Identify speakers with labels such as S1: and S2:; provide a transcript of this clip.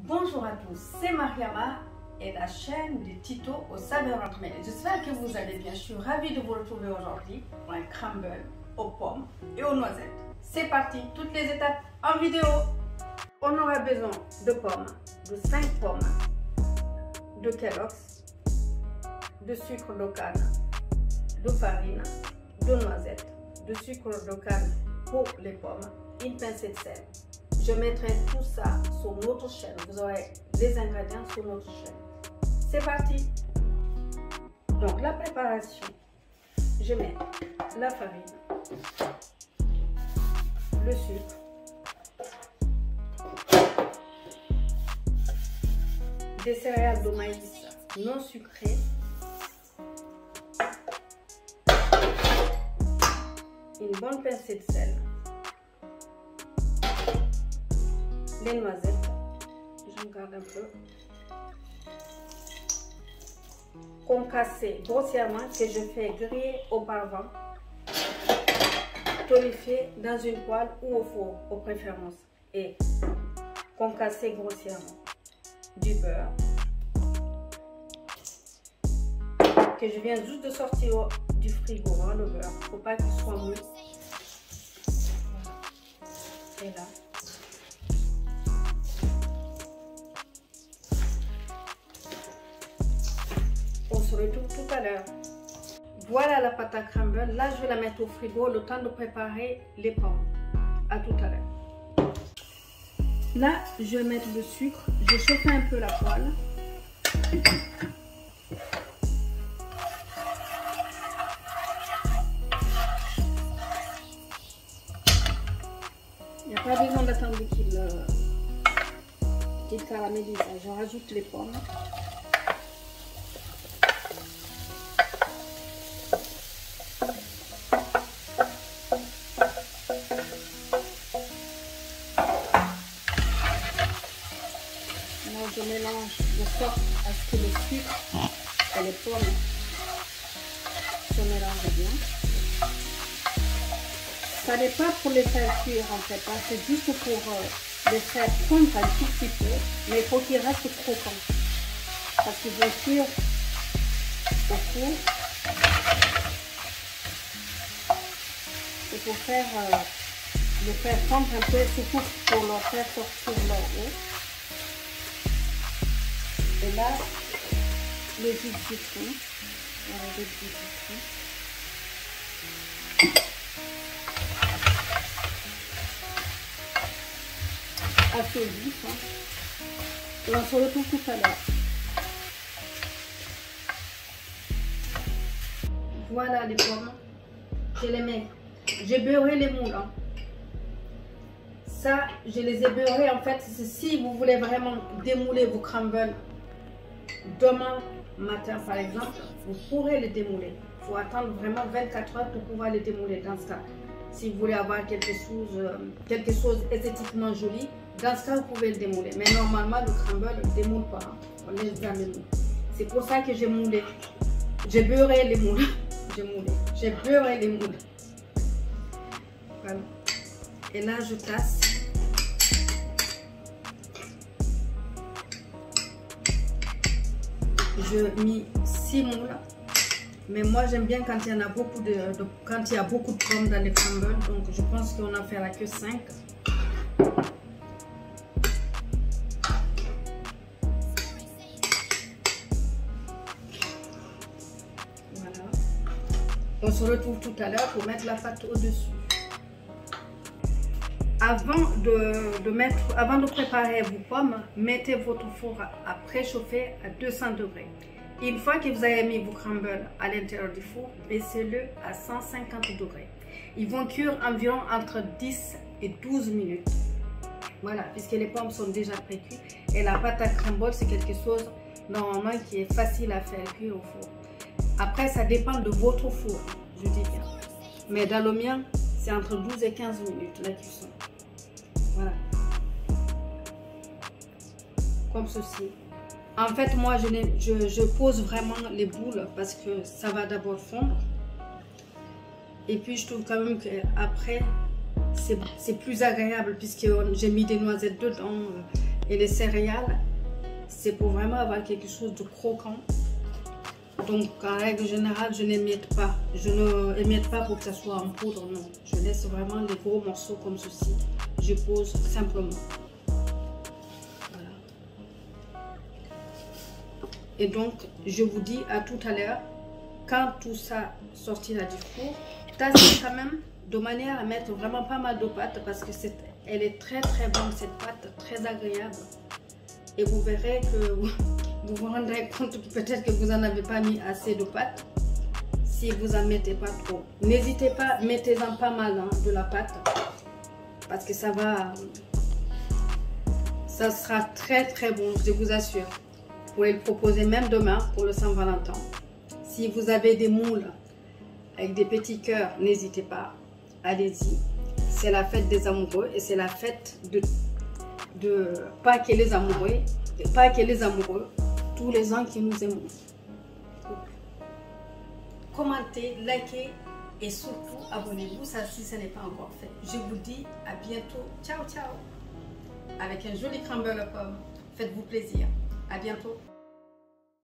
S1: Bonjour à tous, c'est Mariama et la chaîne de Tito aux saveurs entremêlées. J'espère que vous allez bien. Je suis ravie de vous retrouver aujourd'hui pour un crumble aux pommes et aux noisettes. C'est parti, toutes les étapes en vidéo. On aura besoin de pommes, de 5 pommes, de Kellogg's, de sucre de canne, de farine, de noisettes, de sucre de canne pour les pommes, une pincée de sel. Je mettrai tout ça sur notre chaîne. Vous aurez les ingrédients sur notre chaîne. C'est parti. Donc la préparation, je mets la farine, le sucre, des céréales de maïs non sucrées, une bonne pincée de sel, les noisettes, j'en garde un peu, concassé grossièrement que je fais griller auparavant, torréfié dans une poêle ou au four aux préférences, et concassé grossièrement, du beurre que je viens juste de sortir du frigo, hein, le beurre, il ne faut pas qu'il soit mou. Et là, on se retrouve tout à l'heure. Voilà la pâte à crumble. Là, je vais la mettre au frigo le temps de préparer les pommes. À tout à l'heure. Là, je vais mettre le sucre. Je chauffe un peu la poêle. Il n'y a pas besoin d'attendre qu'il caramélise. Je rajoute les pommes. Je mélange de sorte à ce que le sucre et les pommes se mélangent bien. Ça n'est pas pour les faire cuire en fait, hein. C'est juste pour les faire fondre un tout petit peu, mais il faut qu'ils restent croquants. Parce qu'ils vont cuire au four. C'est pour faire, les faire fondre un peu, surtout pour leur faire sortir leur eau. Et là, le jus de citron. Voilà, le jus de citron. Assez vif. Hein. Et on se retrouve tout à l'heure. Voilà les pommes. Je les mets. J'ai beurré les moules. Hein. Ça, je les ai beurrés. En fait, si vous voulez vraiment démouler vos crumbles demain matin par exemple, vous pourrez les démouler. Il faut attendre vraiment 24 heures pour pouvoir les démouler dans ce cas. Si vous voulez avoir quelque chose esthétiquement joli, dans ce cas vous pouvez le démouler. Mais normalement le crumble ne démoule pas. Hein. On laisse bien les moules. C'est pour ça que j'ai moulé. J'ai beurré les moules. J'ai moulé. J'ai beurré les moules. Voilà. Et là je tasse. Je mis 6 moules, mais moi j'aime bien quand il y en a beaucoup quand il y a beaucoup de pommes dans les crumbles, donc je pense qu'on n'en fera que 5. Voilà. On se retrouve tout à l'heure pour mettre la pâte au-dessus. Avant de préparer vos pommes, mettez votre four à préchauffer à 200 degrés. Une fois que vous avez mis vos crumbles à l'intérieur du four, baissez-le à 150 degrés. Ils vont cuire environ entre 10 et 12 minutes. Voilà, puisque les pommes sont déjà pré-cuites. Et la pâte à crumble, c'est quelque chose normalement qui est facile à faire cuire au four. Après, ça dépend de votre four, je dis bien. Mais dans le mien, c'est entre 12 et 15 minutes la cuisson. Voilà. Comme ceci. En fait, moi, je pose vraiment les boules parce que ça va d'abord fondre. Et puis, je trouve quand même qu'après, c'est plus agréable puisque j'ai mis des noisettes dedans. et les céréales, c'est pour vraiment avoir quelque chose de croquant. Donc en règle générale, je n'émiette pas. Je ne émiette pas pour que ça soit en poudre, non. Je laisse vraiment des gros morceaux comme ceci. Je pose simplement. Voilà. Et donc, je vous dis à tout à l'heure, quand tout ça sortira du four, tassez quand même de manière à mettre vraiment pas mal de pâte parce que elle est très très bonne cette pâte, très agréable. Et vous verrez que vous vous rendrez compte que peut-être que vous n'en avez pas mis assez de pâte si vous n'en mettez pas trop. N'hésitez pas, mettez-en pas mal hein, de la pâte parce que ça sera très très bon, je vous assure. Vous pouvez le proposer même demain pour le Saint-Valentin. Si vous avez des moules avec des petits cœurs, n'hésitez pas, allez-y. C'est la fête des amoureux et c'est la fête de Pâques et les amoureux, tous les ans qui nous aimons. Commentez, likez et surtout abonnez-vous si ce n'est pas encore fait. Je vous dis à bientôt. Ciao ciao. Avec un joli crumble aux pommes. Faites-vous plaisir. À bientôt.